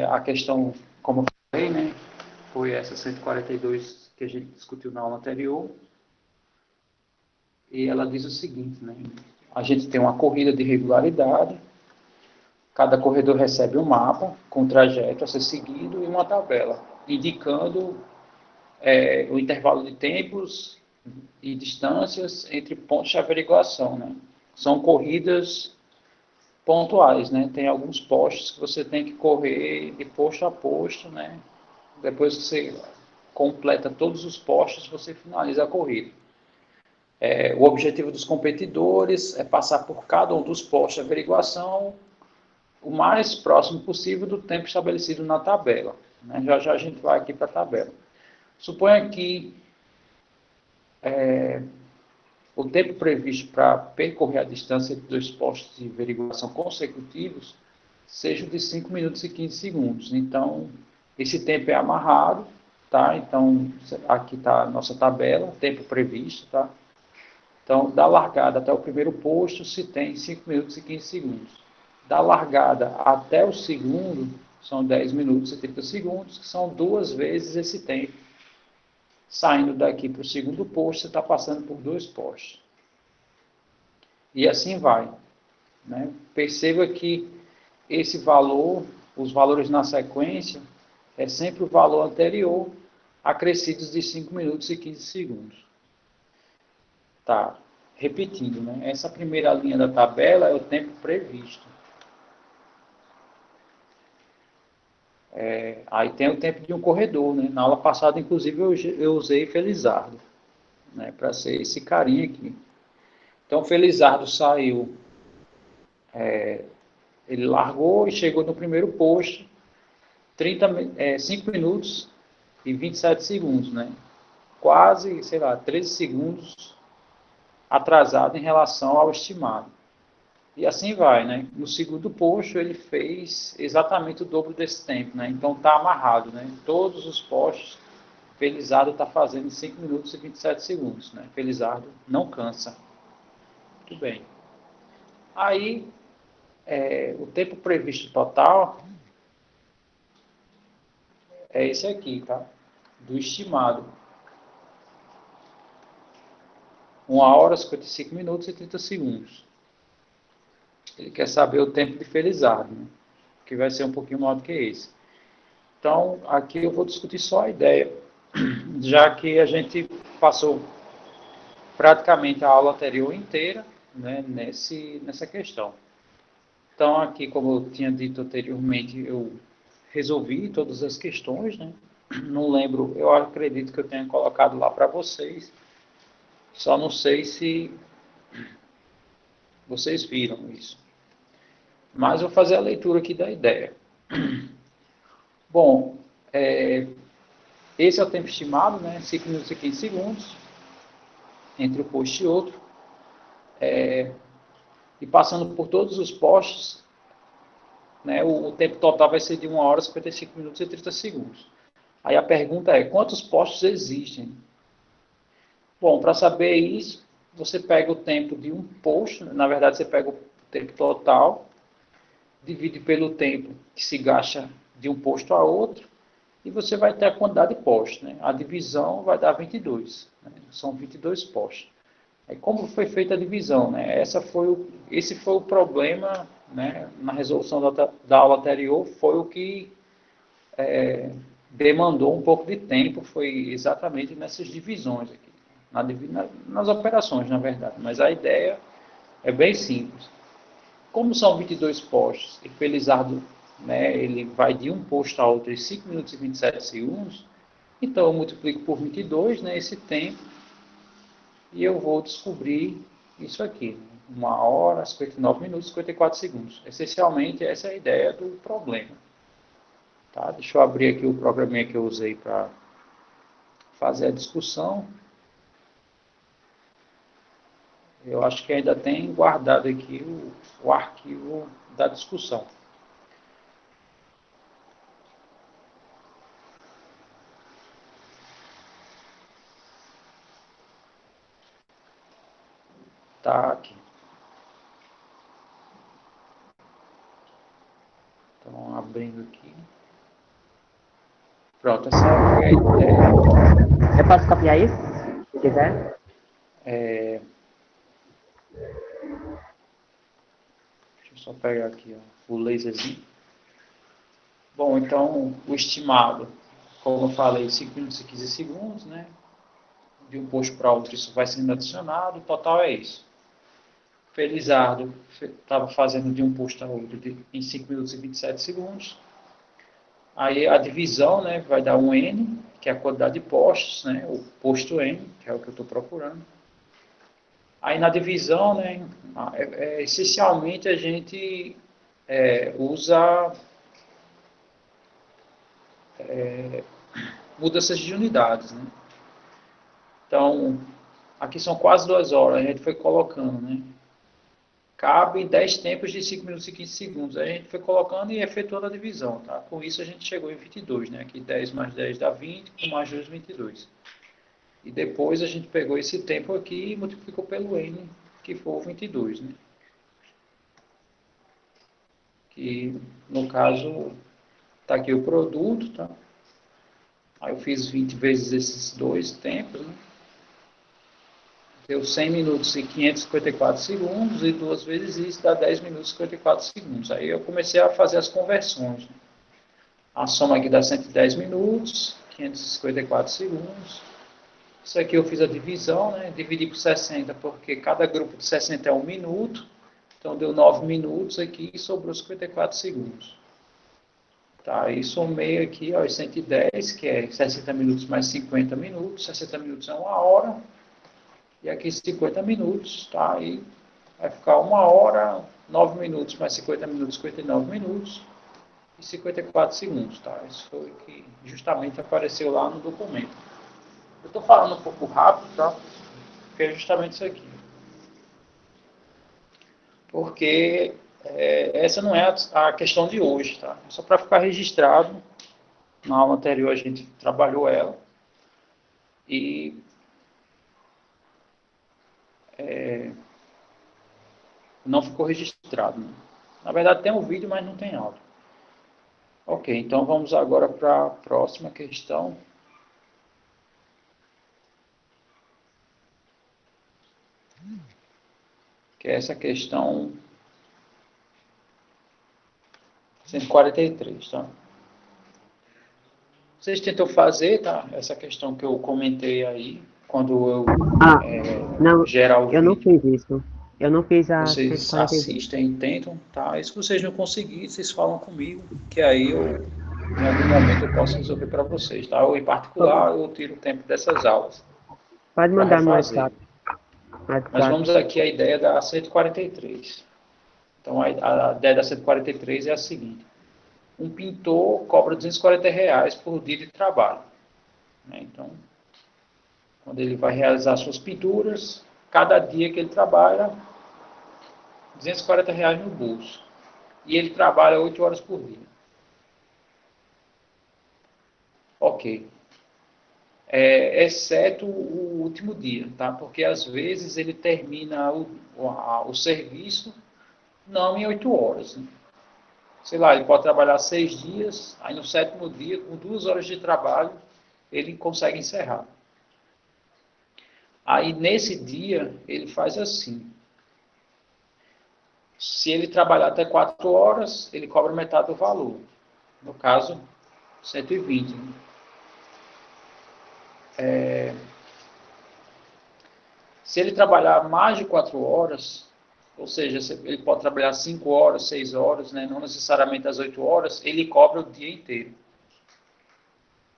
A questão, como eu falei, né, foi essa 142 que a gente discutiu na aula anterior. E ela diz o seguinte, né, a gente tem uma corrida de regularidade, cada corredor recebe um mapa com o trajeto a ser seguido e uma tabela, indicando o intervalo de tempos e distâncias entre pontos de averiguação, né? São corridas pontuais, né? Tem alguns postos que você tem que correr de posto a posto, né? Depois que você completa todos os postos, você finaliza a corrida. O objetivo dos competidores é passar por cada um dos postos de averiguação o mais próximo possível do tempo estabelecido na tabela, né? Já já a gente vai aqui para a tabela. Suponha que o tempo previsto para percorrer a distância entre dois postos de averiguação consecutivos seja de 5 minutos e 15 segundos. Então, esse tempo é amarrado, tá? Então, aqui está a nossa tabela, tempo previsto, tá? Então, da largada até o primeiro posto se tem 5 minutos e 15 segundos. Da largada até o segundo, são 10 minutos e 30 segundos, que são duas vezes esse tempo. Saindo daqui para o segundo posto, você está passando por dois postos. E assim vai, né? Perceba que esse valor, os valores na sequência, é sempre o valor anterior, acrescidos de 5 minutos e 15 segundos. Tá, repetindo, né? Essa primeira linha da tabela é o tempo previsto. Aí tem o tempo de um corredor, né? Na aula passada, inclusive, eu usei Felizardo, né? Para ser esse carinha aqui. Então, Felizardo saiu, ele largou e chegou no primeiro posto, 5 minutos e 27 segundos, né? Quase, sei lá, 13 segundos atrasado em relação ao estimado. E assim vai, né? No segundo posto ele fez exatamente o dobro desse tempo, né? Então está amarrado, né? Todos os postos Felizardo está fazendo 5 minutos e 27 segundos, né? Felizardo não cansa. Muito bem. Aí, o tempo previsto total é esse aqui, tá? Do estimado. 1 hora, 55 minutos e 30 segundos. Ele quer saber o tempo de Felizardo, né? Que vai ser um pouquinho maior do que esse. Então, aqui eu vou discutir só a ideia, já que a gente passou praticamente a aula anterior inteira, né, nessa questão. Então, aqui, como eu tinha dito anteriormente, eu resolvi todas as questões, né? Não lembro, eu acredito que eu tenha colocado lá para vocês, só não sei se vocês viram isso. Mas vou fazer a leitura aqui da ideia. Bom, esse é o tempo estimado, né? 5 minutos e 15 segundos, entre um posto e outro. E passando por todos os postos, né, o tempo total vai ser de 1 hora, 55 minutos e 30 segundos. Aí a pergunta é, quantos postos existem? Bom, para saber isso, você pega o tempo de um posto, na verdade você pega o tempo total, divide pelo tempo que se gasta de um posto a outro, e você vai ter a quantidade de postos, né? A divisão vai dar 22, né? São 22 postos. Aí, como foi feita a divisão, né? Esse foi o problema, né? Na resolução da aula anterior, foi o que demandou um pouco de tempo, foi exatamente nessas divisões aqui, nas operações, na verdade. Mas a ideia é bem simples. Como são 22 postos e Felizardo, né, ele vai de um posto a outro em 5 minutos e 27 segundos, então eu multiplico por 22, né, esse tempo, e eu vou descobrir isso aqui. 1 hora, 59 minutos e 54 segundos. Essencialmente, essa é a ideia do problema. Tá? Deixa eu abrir aqui o programinha que eu usei para fazer a discussão. Eu acho que ainda tem guardado aqui o arquivo da discussão. Tá aqui. Então, abrindo aqui. Pronto, essa foi a ideia. Eu posso copiar isso, se quiser? Deixa eu só pegar aqui ó, o laserzinho. Bom, então, o estimado, como eu falei, 5 minutos e 15 segundos, né? De um posto para outro isso vai sendo adicionado, o total é isso. Felizardo estava fazendo de um posto a outro em 5 minutos e 27 segundos. Aí a divisão, né, vai dar um N, que é a quantidade de postos, né, o posto N, que é o que eu estou procurando. Aí na divisão, né, essencialmente a gente usa mudanças de unidades, né? Então, aqui são quase 2 horas, a gente foi colocando, né? Cabe 10 tempos de 5 minutos e 15 segundos. Aí a gente foi colocando e efetuando a divisão, tá? Com isso a gente chegou em 22, né? Aqui 10 mais 10 dá 20, com mais 2, 22. E depois a gente pegou esse tempo aqui e multiplicou pelo N, que for 22, né? Que, no caso, está aqui o produto, tá? Aí eu fiz 20 vezes esses dois tempos, né? Deu 100 minutos e 554 segundos, e duas vezes isso dá 10 minutos e 54 segundos. Aí eu comecei a fazer as conversões, né? A soma aqui dá 110 minutos, 554 segundos. Isso aqui eu fiz a divisão, né? Dividi por 60, porque cada grupo de 60 é 1 minuto. Então deu 9 minutos aqui e sobrou 54 segundos. Tá, e somei aqui ó, os 110, que é 60 minutos mais 50 minutos. 60 minutos é 1 hora. E aqui 50 minutos, tá? Aí vai ficar 1 hora, 9 minutos mais 50 minutos, 59 minutos e 54 segundos, tá? Isso foi o que justamente apareceu lá no documento. Eu estou falando um pouco rápido, tá? Porque é justamente isso aqui. Porque essa não é a questão de hoje, tá? É só para ficar registrado. Na aula anterior a gente trabalhou ela. E não ficou registrado, né? Na verdade tem um vídeo, mas não tem áudio. Ok, então vamos agora para a próxima questão. Que é essa questão 143, tá? Vocês tentam fazer, tá? Essa questão que eu comentei aí, quando eu Ah, não, gerar o eu não vídeo, fiz isso. Eu não fiz a vocês 142. assistem e tentam, tá? E se vocês não conseguirem, vocês falam comigo, que aí eu, em algum momento, eu posso resolver para vocês, tá? Ou em particular, eu tiro o tempo dessas aulas Pode para mandar no refazer. WhatsApp. Mas WhatsApp. vamos aqui à ideia da 143. Então, a ideia da 143 é a seguinte. Um pintor cobra R$ 240 por dia de trabalho, né? Então, quando ele vai realizar suas pinturas, cada dia que ele trabalha, R$ 240 no bolso. E ele trabalha 8 horas por dia. Ok. Exceto o último dia, tá? Porque às vezes ele termina o serviço não em 8 horas, né? Sei lá, ele pode trabalhar 6 dias, aí no sétimo dia, com 2 horas de trabalho, ele consegue encerrar. Aí nesse dia, ele faz assim. Se ele trabalhar até 4 horas, ele cobra metade do valor. No caso, 120. Né? Se ele trabalhar mais de 4 horas, ou seja, ele pode trabalhar 5 horas, 6 horas, né? Não necessariamente as 8 horas, ele cobra o dia inteiro.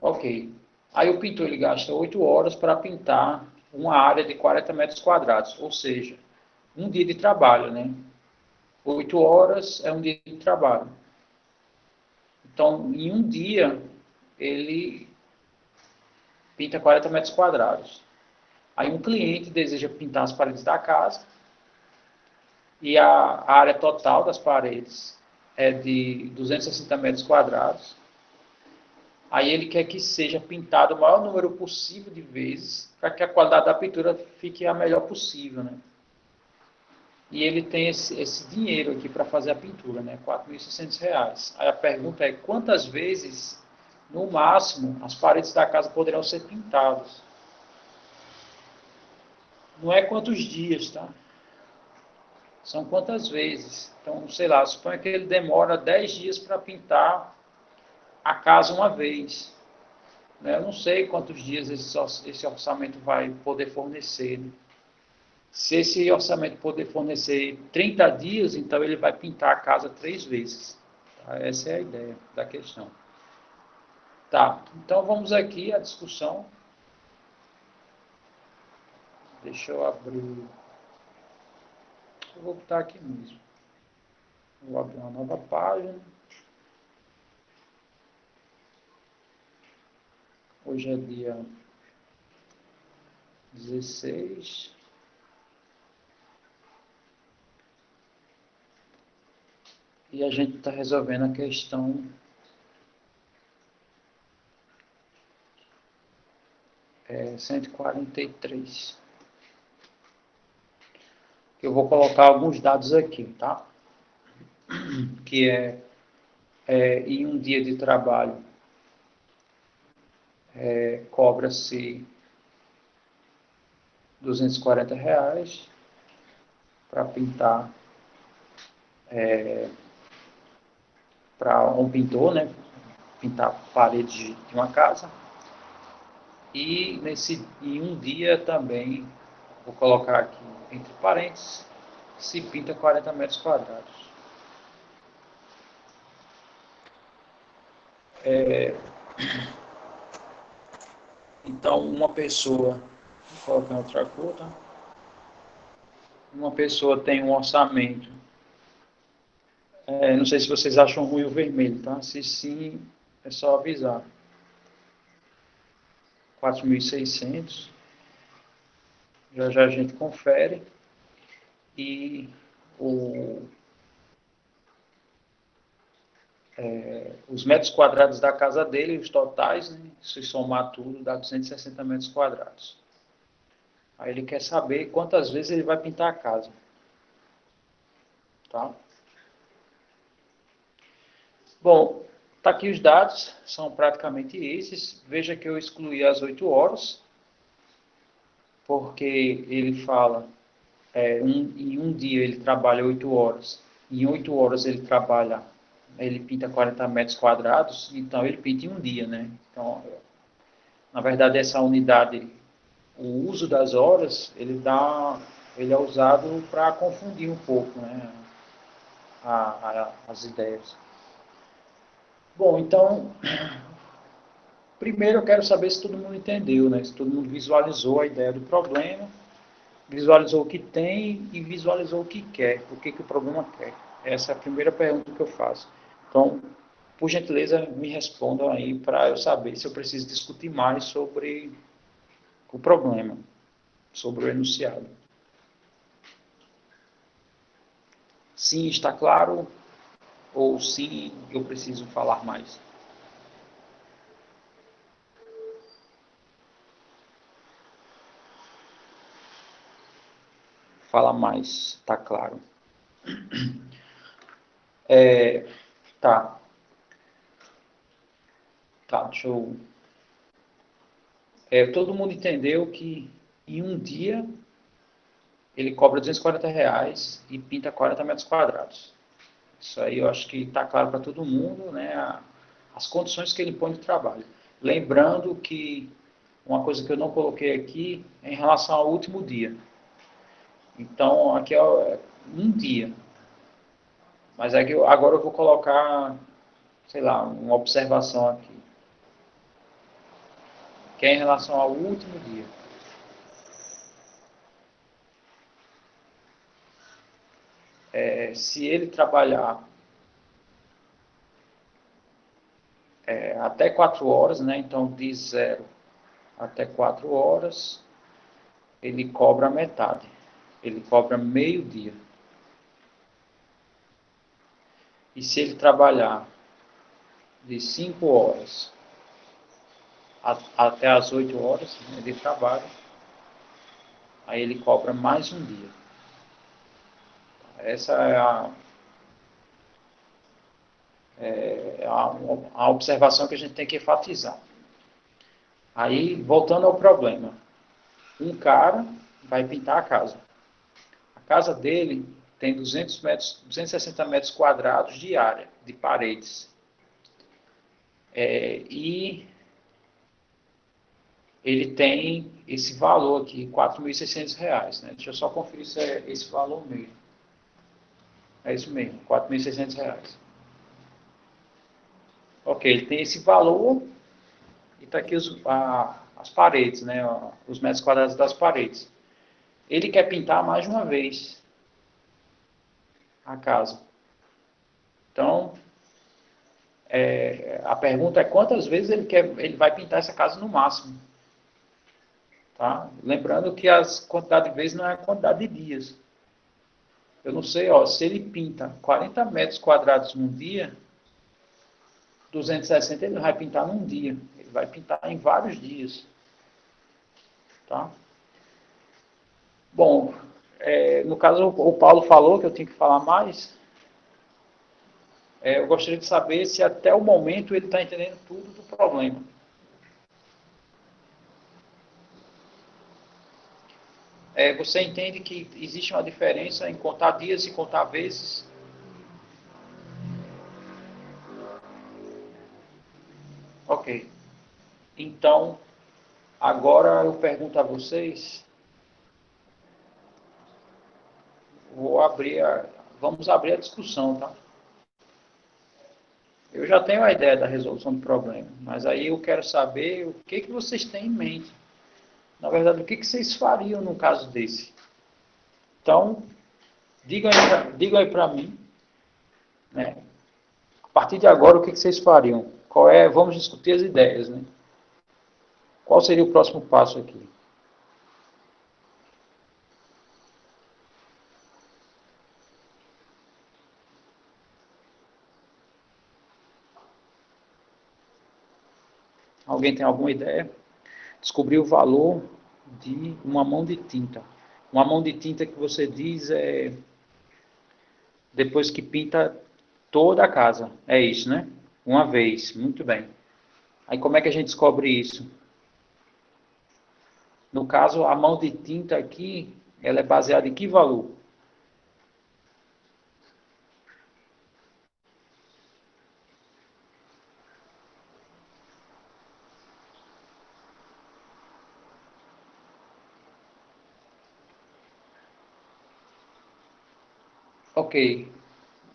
Ok. Aí o pintor ele gasta 8 horas para pintar uma área de 40 metros quadrados, ou seja, um dia de trabalho, né? 8 horas é um dia de trabalho. Então, em um dia, ele pinta 40 metros quadrados. Aí um cliente deseja pintar as paredes da casa e a área total das paredes é de 260 metros quadrados. Aí ele quer que seja pintado o maior número possível de vezes para que a qualidade da pintura fique a melhor possível, né? E ele tem esse dinheiro aqui para fazer a pintura, né? R$ 4.600. Aí a pergunta é quantas vezes No máximo, as paredes da casa poderão ser pintadas. Não é quantos dias, tá? São quantas vezes. Então, sei lá, suponha que ele demora 10 dias para pintar a casa uma vez. Eu não sei quantos dias esse orçamento vai poder fornecer. Né? Se esse orçamento poder fornecer 30 dias, então ele vai pintar a casa 3 vezes. Tá? Essa é a ideia da questão. Tá, então vamos aqui à discussão. Deixa eu abrir. Eu vou botar aqui mesmo. Vou abrir uma nova página. Hoje é dia 16. E a gente está resolvendo a questão 143. Eu vou colocar alguns dados aqui, tá? Que em um dia de trabalho cobra-se R$ 240 para pintar para um pintor, né? Pintar paredes de uma casa. E em um dia também, vou colocar aqui entre parênteses, se pinta 40 metros quadrados. Então, uma pessoa, vou colocar outra cor, tá? Uma pessoa tem um orçamento, não sei se vocês acham ruim o vermelho, tá? Se sim, é só avisar. 4.600, já já a gente confere, e os metros quadrados da casa dele, os totais, né, se somar tudo, dá 260 metros quadrados. Aí ele quer saber quantas vezes ele vai pintar a casa. Tá? Bom, tá aqui os dados, são praticamente esses. Veja que eu excluí as 8 horas, porque ele fala, em um dia ele trabalha 8 horas, em 8 horas ele pinta 40 metros quadrados, então ele pinta em um dia, né? Então, na verdade, essa unidade, o uso das horas, ele é usado para confundir um pouco, né, as ideias. Bom, então, primeiro eu quero saber se todo mundo entendeu, né? Se todo mundo visualizou a ideia do problema, visualizou o que tem e visualizou o que quer, o que o problema quer. Essa é a primeira pergunta que eu faço. Então, por gentileza, me respondam aí para eu saber se eu preciso discutir mais sobre o problema, sobre o enunciado. Sim, está claro? Ou sim, eu preciso falar mais? Fala mais, está claro. Tá. Tá, deixa eu... todo mundo entendeu que em um dia ele cobra R$ 240 e pinta 40 metros quadrados. Isso aí eu acho que está claro para todo mundo, né? As condições que ele põe de trabalho. Lembrando que uma coisa que eu não coloquei aqui é em relação ao último dia. Então, aqui é um dia. Mas agora eu vou colocar, sei lá, uma observação aqui. Que é em relação ao último dia. Se ele trabalhar até 4 horas, né? Então de 0 até 4 horas, ele cobra metade. Ele cobra meio-dia. E se ele trabalhar de 5 horas até as 8 horas, né, de trabalho, aí ele cobra mais um dia. Essa é É a observação que a gente tem que enfatizar. Aí, voltando ao problema. Um cara vai pintar a casa. A casa dele tem 260 metros quadrados de área, de paredes. E ele tem esse valor aqui, R$ 4.600, né? Deixa eu só conferir se é esse valor mesmo. É isso mesmo, R$ 4.600. Ok, ele tem esse valor e está aqui as paredes, né? Os metros quadrados das paredes. Ele quer pintar mais de uma vez a casa. Então, a pergunta é quantas vezes ele vai pintar essa casa no máximo. Tá? Lembrando que a quantidade de vezes não é a quantidade de dias. Eu não sei, se ele pinta 40 metros quadrados num dia, 260 ele vai pintar num dia. Ele vai pintar em vários dias. Tá? Bom, no caso o Paulo falou que eu tinha que falar mais. Eu gostaria de saber se até o momento ele está entendendo tudo do problema. Você entende que existe uma diferença em contar dias e contar vezes? Ok. Então, agora eu pergunto a vocês, vamos abrir a discussão, tá? Eu já tenho a ideia da resolução do problema, mas aí eu quero saber o que vocês têm em mente. Na verdade, o que vocês fariam num caso desse? Então, digam aí para mim, né? A partir de agora, o que vocês fariam? Vamos discutir as ideias, né? Qual seria o próximo passo aqui? Alguém tem alguma ideia? Descobrir o valor de uma mão de tinta. Uma mão de tinta que você diz depois que pinta toda a casa. É isso, né? Uma vez. Muito bem. Aí como é que a gente descobre isso? No caso, a mão de tinta aqui, ela é baseada em que valor? Ok.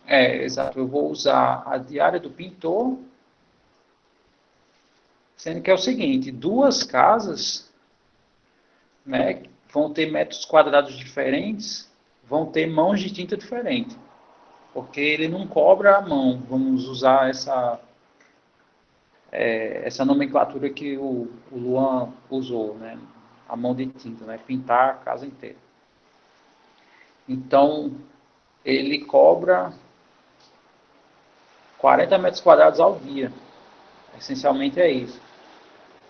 Exato. Eu vou usar a diária do pintor, sendo que é o seguinte, duas casas, né, vão ter metros quadrados diferentes, vão ter mãos de tinta diferentes, porque ele não cobra a mão. Vamos usar essa nomenclatura que o Luan usou, né? A mão de tinta, né? Pintar a casa inteira. Então, ele cobra 40 metros quadrados ao dia. Essencialmente é isso.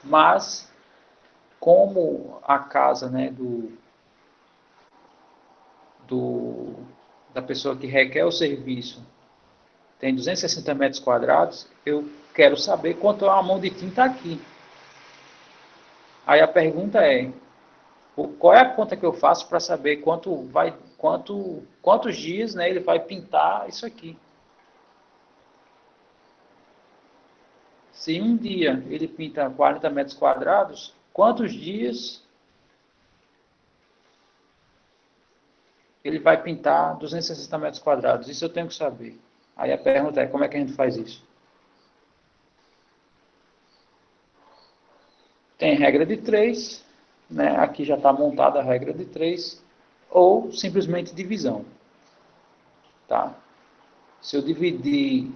Mas, como a casa, né, da pessoa que requer o serviço tem 260 metros quadrados, eu quero saber quanto é uma mão de tinta aqui. Aí a pergunta é, qual é a conta que eu faço para saber quantos dias, né, ele vai pintar isso aqui? Se um dia ele pinta 40 metros quadrados, quantos dias ele vai pintar 260 metros quadrados? Isso eu tenho que saber. Aí a pergunta é, como é que a gente faz isso? Tem regra de 3, né? Aqui já está montada a regra de 3, ou simplesmente divisão. Tá? Se eu dividir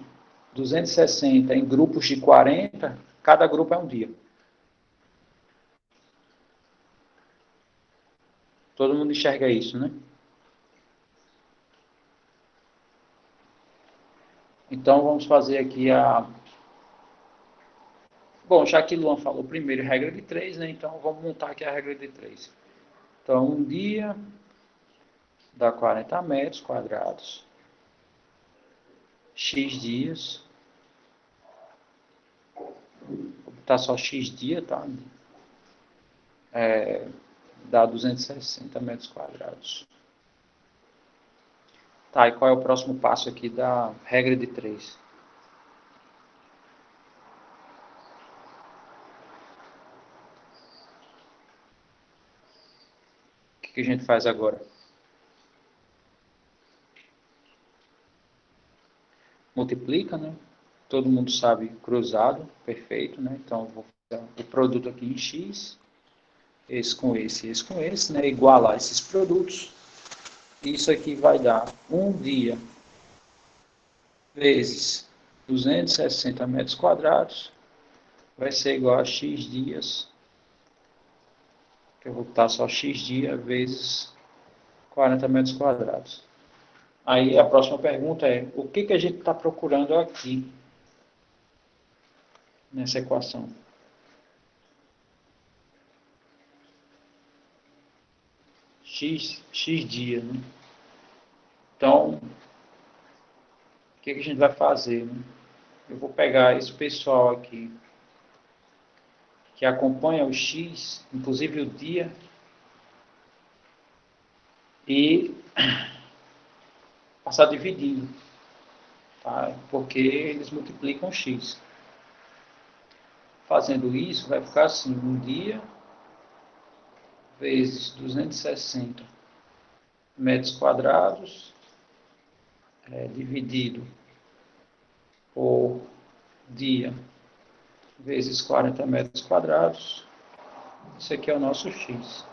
260 em grupos de 40, cada grupo é um dia. Todo mundo enxerga isso, né? Então vamos fazer aqui Bom, já que Luan falou primeiro regra de 3, né? Então vamos montar aqui a regra de 3. Então um dia dá 40 metros quadrados. X dias botar só x dia, tá? Dá 260 metros quadrados. Tá, e qual é o próximo passo aqui da regra de 3? O que a gente faz agora? Multiplica, né? Todo mundo sabe cruzado, perfeito, né? Então, eu vou fazer o produto aqui em x, esse com esse, né? Igualar esses produtos. Isso aqui vai dar um dia vezes 260 metros quadrados, vai ser igual a x dias, que eu vou botar só x dia vezes 40 metros quadrados. Aí a próxima pergunta é, o que a gente está procurando aqui nessa equação? X dia, né? Então, o que a gente vai fazer, né? Eu vou pegar esse pessoal aqui que acompanha o X, inclusive o dia, e passar dividindo, tá? Porque eles multiplicam X. Fazendo isso, vai ficar assim, um dia vezes 260 metros quadrados, dividido por dia vezes 40 metros quadrados. Isso aqui é o nosso X.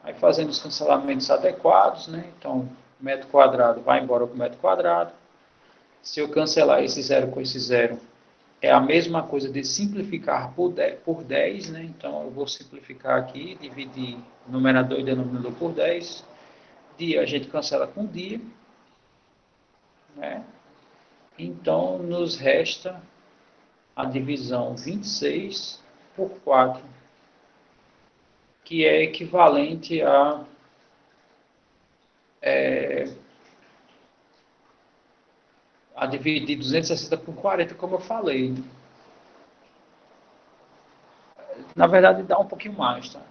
Aí fazendo os cancelamentos adequados, né? Então, metro quadrado vai embora com metro quadrado. Se eu cancelar esse zero com esse zero, é a mesma coisa de simplificar por 10, né? Então, eu vou simplificar aqui, dividir numerador e denominador por 10. Dia a gente cancela com dia, né? Então, nos resta a divisão 26 por 4, que é equivalente a dividir 260 por 40, como eu falei. Na verdade, dá um pouquinho mais, tá?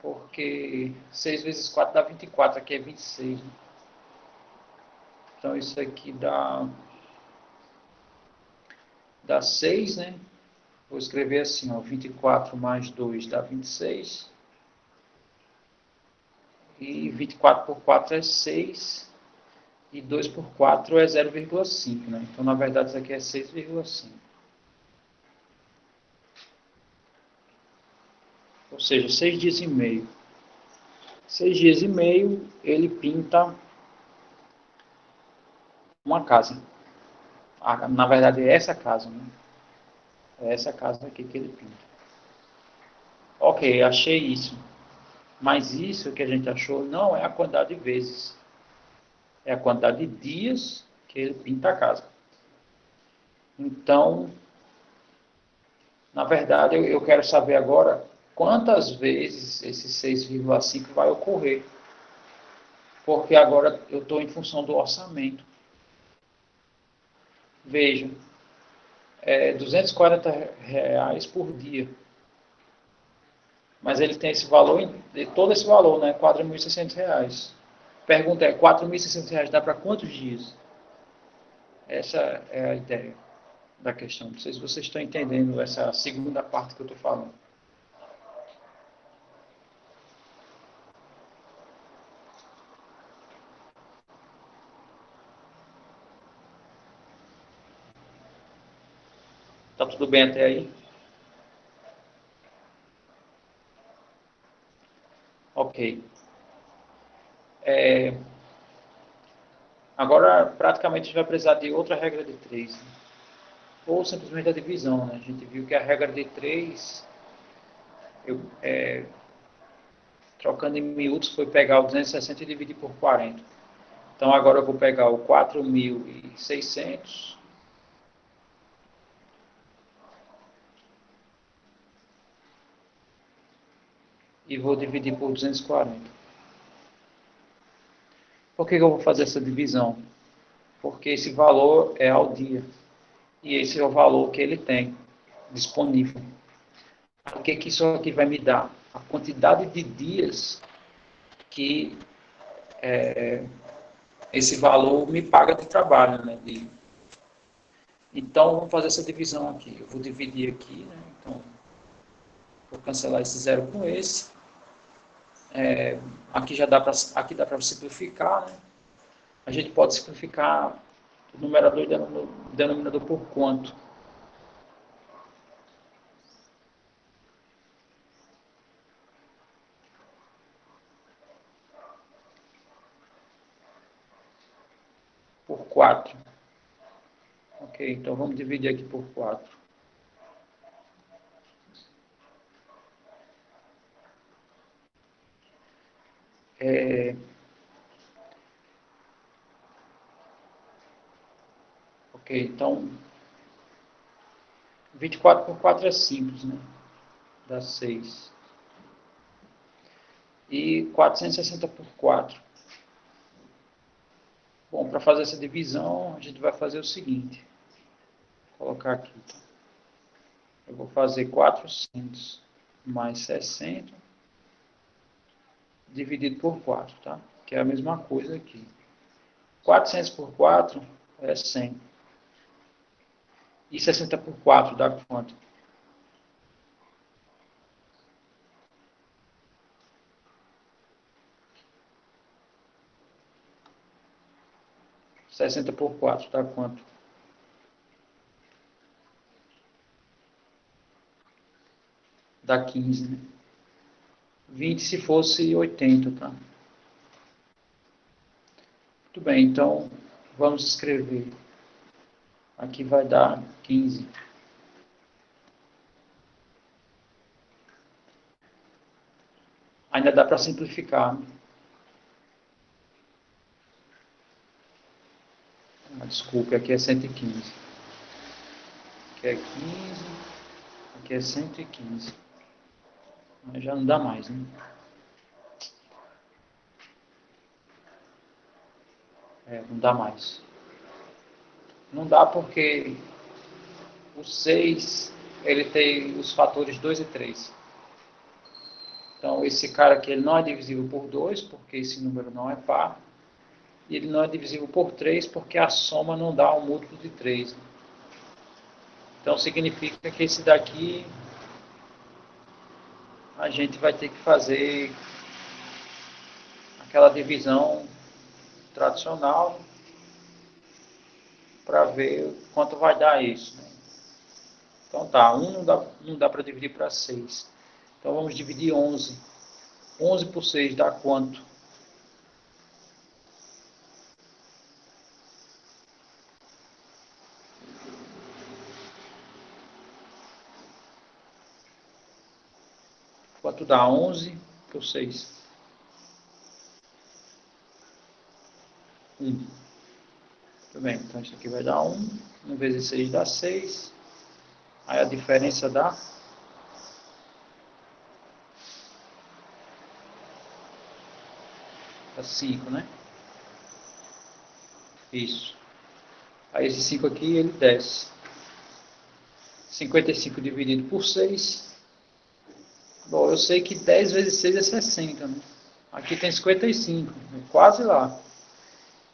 Porque 6 vezes 4 dá 24, aqui é 26. Né? Então, isso aqui dá 6, né? Vou escrever assim, ó, 24 mais 2 dá 26. E 24 por 4 é 6. E 2 por 4 é 0,5, né? Então, na verdade, isso aqui é 6,5. Ou seja, 6 dias e meio. 6 dias e meio, ele pinta uma casa. Na verdade, é essa casa, né? É essa casa aqui que ele pinta. Ok, achei isso. Mas isso que a gente achou não é a quantidade de vezes. É a quantidade de dias que ele pinta a casa. Então, na verdade, eu quero saber agora quantas vezes esse 6,5 vai ocorrer. Porque agora eu estou em função do orçamento. Vejam, é R$ 240 por dia. Mas ele tem esse valor, todo esse valor, né? R$ 4.600. Pergunta é, R$ 4.600 dá para quantos dias? Essa é a ideia da questão. Não sei se vocês estão entendendo essa segunda parte que eu estou falando. Tá tudo bem até aí? Ok. Agora, praticamente, a gente vai precisar de outra regra de 3. Né? Ou simplesmente a divisão. Né? A gente viu que a regra de 3, trocando em miúdos, foi pegar o 260 e dividir por 40. Então, agora eu vou pegar o 4.600 e vou dividir por 240. Por que eu vou fazer essa divisão? Porque esse valor é ao dia. E esse é o valor que ele tem. disponível. O que isso aqui vai me dar? A quantidade de dias que esse valor me paga de trabalho, né? Então, vamos fazer essa divisão aqui. Eu vou dividir aqui, né? Então, vou cancelar esse zero com esse. Aqui dá para simplificar, né? A gente pode simplificar o numerador e o denominador por quanto? Por 4. Ok, então vamos dividir aqui por 4. Ok, então 24 por 4 é simples, né? Dá 6. E 460 por 4. Bom, para fazer essa divisão, a gente vai fazer o seguinte. Vou colocar aqui. Tá? Eu vou fazer 400 mais 60 dividido por 4, tá? Que é a mesma coisa aqui. 400 por 4 é 100. E 60 por 4 dá quanto? Sessenta por 4 dá quanto? Dá 15, né? 20 se fosse 80, tá? Muito bem, então vamos escrever. Aqui vai dar 15. Ainda dá para simplificar, né? Desculpe, aqui é 115. Aqui é 15. Aqui é 115. Mas já não dá mais, né? Não dá mais. Não dá porque o 6 ele tem os fatores 2 e 3. Então, esse cara aqui ele não é divisível por 2, porque esse número não é par. E ele não é divisível por 3, porque a soma não dá um múltiplo de 3. Então, significa que esse daqui a gente vai ter que fazer aquela divisão tradicional para ver quanto vai dar isso. Né? Então tá, 1 não dá para dividir para 6. Então vamos dividir 11. 11 por 6 dá quanto? Quanto dá 11 por 6? 1. Muito bem, então isso aqui vai dar 1. 1 vezes 6 dá 6. Aí a diferença dá 5, né? Isso. Aí esse 5 aqui, ele desce. 55 dividido por 6. Bom, eu sei que 10 vezes 6 é 60, né? Aqui tem 55, quase lá.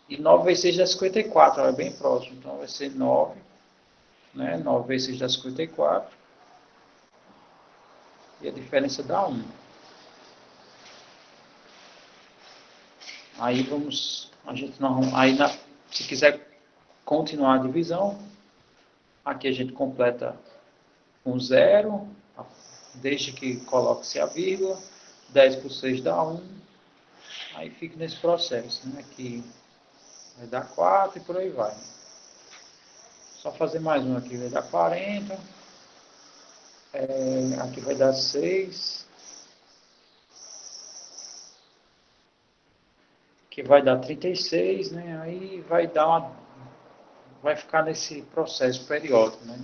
E 9 vezes 6 dá 54, é bem próximo. Então vai ser 9, né? 9 vezes 6 dá 54. E a diferença dá 1. Aí vamos, a gente não, aí se quiser continuar a divisão, aqui a gente completa com 0, desde que coloque-se a vírgula, 10 por 6 dá 1, aí fica nesse processo, né? Aqui vai dar 4 e por aí vai. Só fazer mais um aqui, vai dar 40, aqui vai dar 6, que vai dar 36, né? Aí vai ficar nesse processo periódico, né?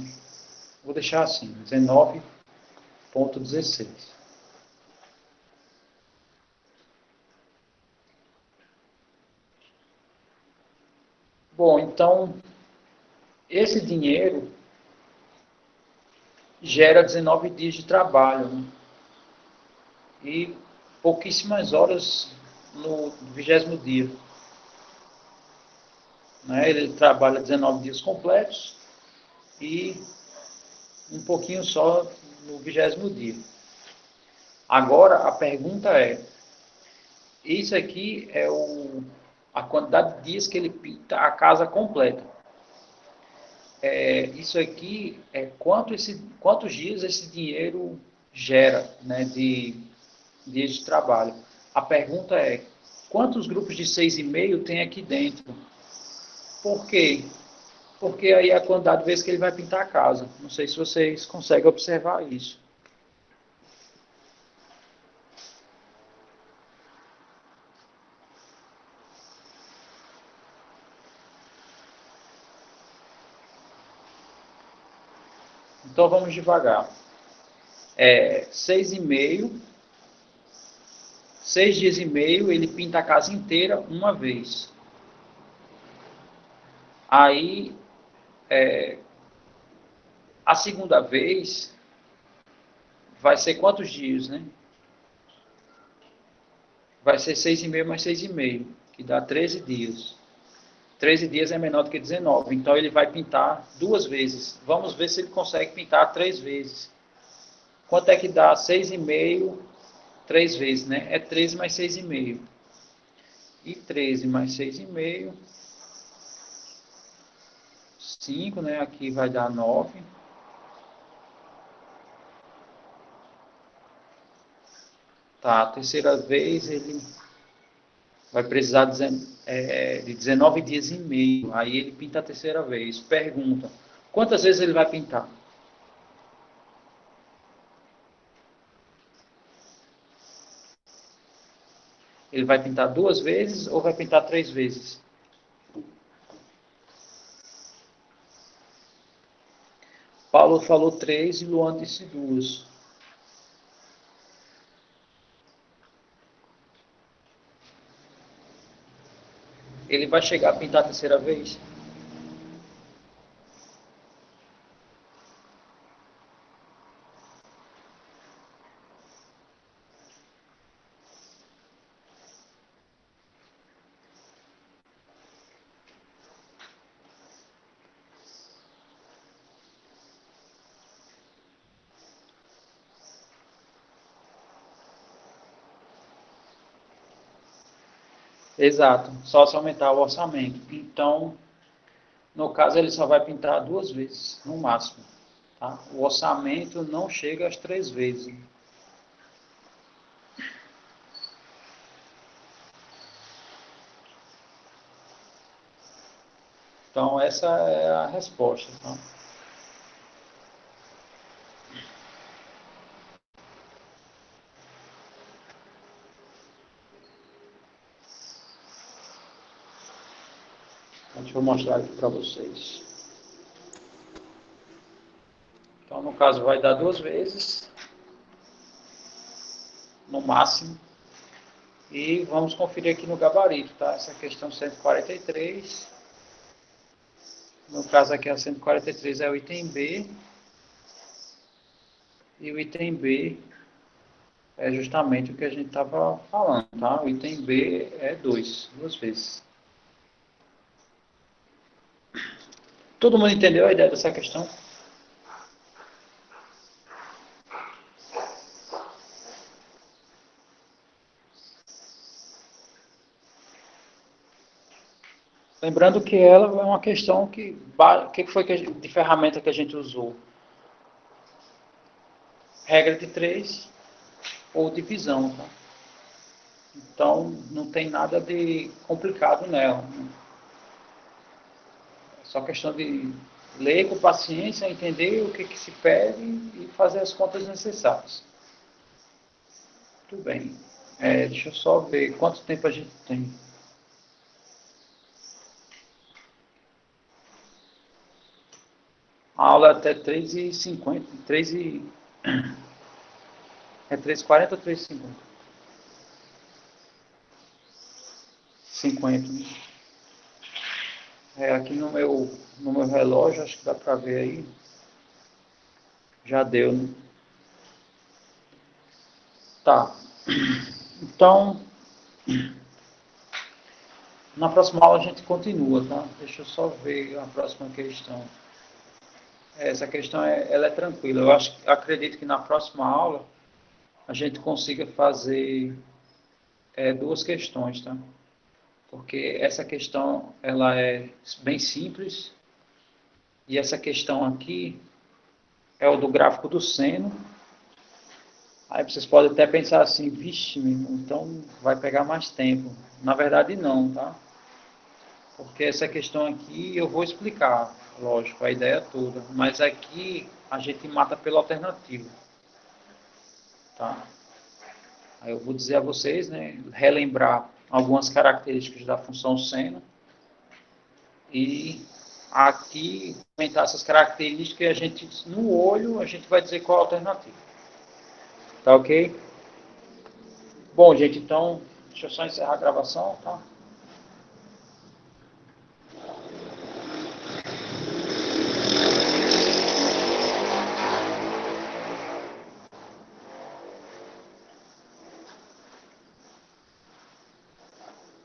Vou deixar assim, 19,16. Bom, então esse dinheiro gera 19 dias de trabalho, né? E pouquíssimas horas no 20º dia. Né? Ele trabalha 19 dias completos e um pouquinho só no 20º dia. Agora, a pergunta é, isso aqui é a quantidade de dias que ele pinta a casa completa. Isso aqui é quantos dias esse dinheiro gera, né, de dias de trabalho. A pergunta é, quantos grupos de 6,5 tem aqui dentro? Por quê? Porque aí é a quantidade de vezes que ele vai pintar a casa. Não sei se vocês conseguem observar isso. Então vamos devagar. 6,5, 6 dias e meio, ele pinta a casa inteira uma vez. Aí, a segunda vez, vai ser quantos dias, né? Vai ser 6,5 mais 6,5, que dá 13 dias. 13 dias é menor do que 19, então ele vai pintar 2 vezes. Vamos ver se ele consegue pintar 3 vezes. Quanto é que dá 6,5, 3 vezes, né? É 13 mais 6,5. E 13 mais 6,5, 5, né? Aqui vai dar 9. Tá, a terceira vez ele vai precisar de 19 dias e meio. Aí ele pinta a terceira vez. Pergunta, quantas vezes ele vai pintar? Ele vai pintar 2 vezes ou vai pintar 3 vezes? Paulo falou 3 e Luan disse 2. Ele vai chegar a pintar a terceira vez? Exato, só se aumentar o orçamento. Então, no caso, ele só vai pintar 2 vezes, no máximo. Tá? O orçamento não chega às 3 vezes. Então, essa é a resposta. Tá? Deixa eu mostrar aqui para vocês. Então, no caso, vai dar 2 vezes, no máximo. E vamos conferir aqui no gabarito, tá? Essa questão 143. No caso aqui, a 143 é o item B. E o item B é justamente o que a gente estava falando, tá? O item B é 2 vezes. Todo mundo entendeu a ideia dessa questão? Lembrando que ela é uma questão que... O que foi de ferramenta que a gente usou? Regra de 3 ou divisão, tá? Então, não tem nada de complicado nela. Né? É só questão de ler com paciência, entender o que se pede e fazer as contas necessárias. Tudo bem. Deixa eu só ver quanto tempo a gente tem. A aula é até 3h50. 3h40 ou 3h50? 50. Né? Aqui no meu relógio, acho que dá para ver aí. Já deu, né? Tá. Então, na próxima aula a gente continua, tá? Deixa eu só ver a próxima questão. Essa questão ela é tranquila. Acredito que na próxima aula a gente consiga fazer duas questões, tá? Porque essa questão ela é bem simples e essa questão aqui é o do gráfico do seno. Aí vocês podem até pensar assim, vixe, então vai pegar mais tempo. Na verdade não, tá? Porque essa questão aqui eu vou explicar, lógico, a ideia toda. Mas aqui a gente mata pela alternativa, tá? Aí eu vou dizer a vocês, né, relembrar algumas características da função seno e aqui comentar essas características e a gente, no olho, a gente vai dizer qual a alternativa. Tá ok? Bom, gente, então, deixa eu só encerrar a gravação, tá?